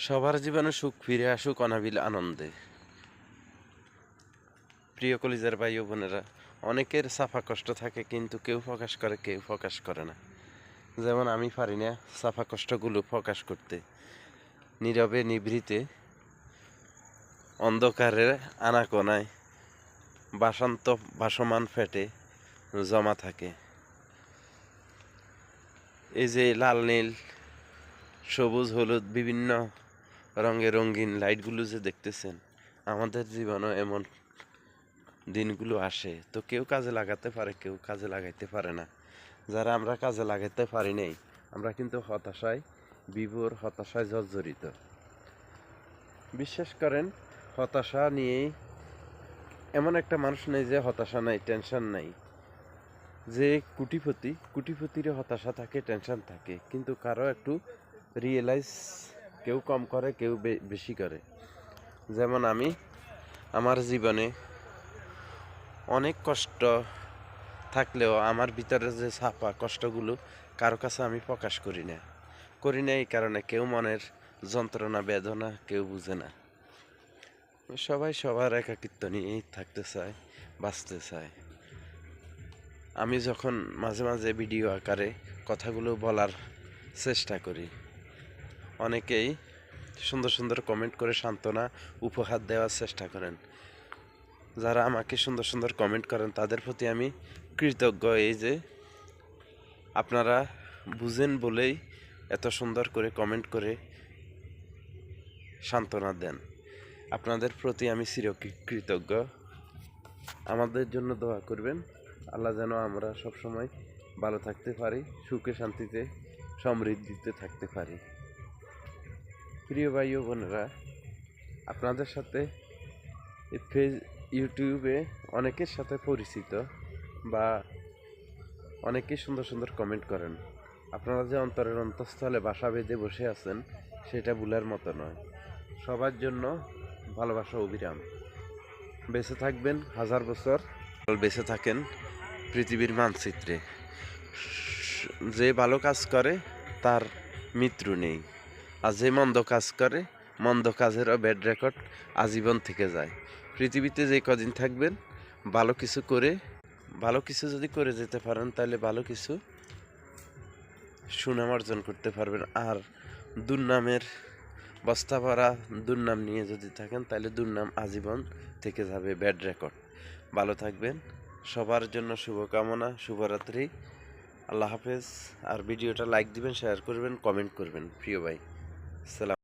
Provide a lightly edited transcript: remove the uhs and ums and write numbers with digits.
সবার জীবনে সুখ ফিরে আসুক অনাবিল আনন্দে। প্রিয় কলিজার ভাই ও বোনেরা, অনেকের সাফা কষ্ট থাকে কিন্তু কেউ প্রকাশ করে কেউ প্রকাশ করে না। যেমন আমি পারি না সাফা কষ্টগুলো প্রকাশ করতে। নীরবে নিভৃতে অন্ধকারের আনাকোনায় বাসান্ত ভাসমান ফেটে জমা থাকে। এই যে লাল নীল সবুজ হলুদ বিভিন্ন রঙে রঙিন লাইটগুলো যে দেখতেছেন, আমাদের জীবনও এমন দিনগুলো আসে। তো কেউ কাজে লাগাতে পারে, কেউ কাজে লাগাইতে পারে না। যারা আমরা কাজে লাগাইতে পারি নাই, আমরা কিন্তু হতাশায় বিভোর, হতাশায় জর্জরিত। বিশ্বাস করেন, হতাশা নিয়েই এমন একটা মানুষ নেই যে হতাশা নাই, টেনশন নাই। যে কুটিপতিরও হতাশা থাকে, টেনশন থাকে, কিন্তু কারো একটু রিয়েলাইজ, কেউ কম করে কেউ বেশি করে। যেমন আমি আমার জীবনে অনেক কষ্ট থাকলেও আমার ভিতরে যে ছাপা কষ্টগুলো কারো কাছে আমি প্রকাশ করি না এই কারণে কেউ মনের যন্ত্রণা বেদনা কেউ বুঝে না। সবাই সবার একাকিত্ব নিয়েই থাকতে চায়, বাঁচতে চায়। আমি যখন মাঝে মাঝে ভিডিও আকারে কথাগুলো বলার চেষ্টা করি, অনেকেই সুন্দর সুন্দর কমেন্ট করে সান্ত্বনা উপহার দেওয়ার চেষ্টা করেন। যারা আমাকে সুন্দর সুন্দর কমেন্ট করেন তাদের প্রতি আমি কৃতজ্ঞ। এই যে আপনারা বুঝেন বলেই এত সুন্দর করে কমেন্ট করে সান্ত্বনা দেন। আপনাদের প্রতি আমি চিরকৃতজ্ঞ। আমাদের জন্য দোয়া করবেন, আল্লাহ যেন আমরা সবসময় ভালো থাকতে পারি, সুখে শান্তিতে সমৃদ্ধিতে থাকতে পারি। প্রিয় ভাই ও বোনেরা, আপনাদের সাথে ইউটিউবে অনেকের সাথে পরিচিত, বা অনেকেই সুন্দর সুন্দর কমেন্ট করেন। আপনারা যে অন্তরের অন্তঃস্থলে বাসা বেঁধে বসে আছেন, সেটা ভুলার মতো নয়। সবার জন্য ভালোবাসা অবিরাম। বেঁচে থাকবেন হাজার বছর, বেঁচে থাকেন পৃথিবীর মানচিত্রে। যে ভালো কাজ করে তার মৃত্যু নেই, আর যে মন্দ কাজ করে মন্দ কাজেরও ব্যাড রেকর্ড আজীবন থেকে যায়। পৃথিবীতে যে কদিন থাকবেন, ভালো কিছু যদি করে যেতে পারেন, তাহলে ভালো কিছু সুনাম অর্জন করতে পারবেন। আর দুর্নামের বস্তা ভরা দুর্নাম নিয়ে যদি থাকেন, তাহলে দুর্নাম আজীবন থেকে যাবে, ব্যাড রেকর্ড। ভালো থাকবেন, সবার জন্য শুভকামনা, শুভরাত্রি, আল্লাহ হাফেজ। আর ভিডিওটা লাইক দিবেন, শেয়ার করবেন, কমেন্ট করবেন। প্রিয় ভাই, সালাম।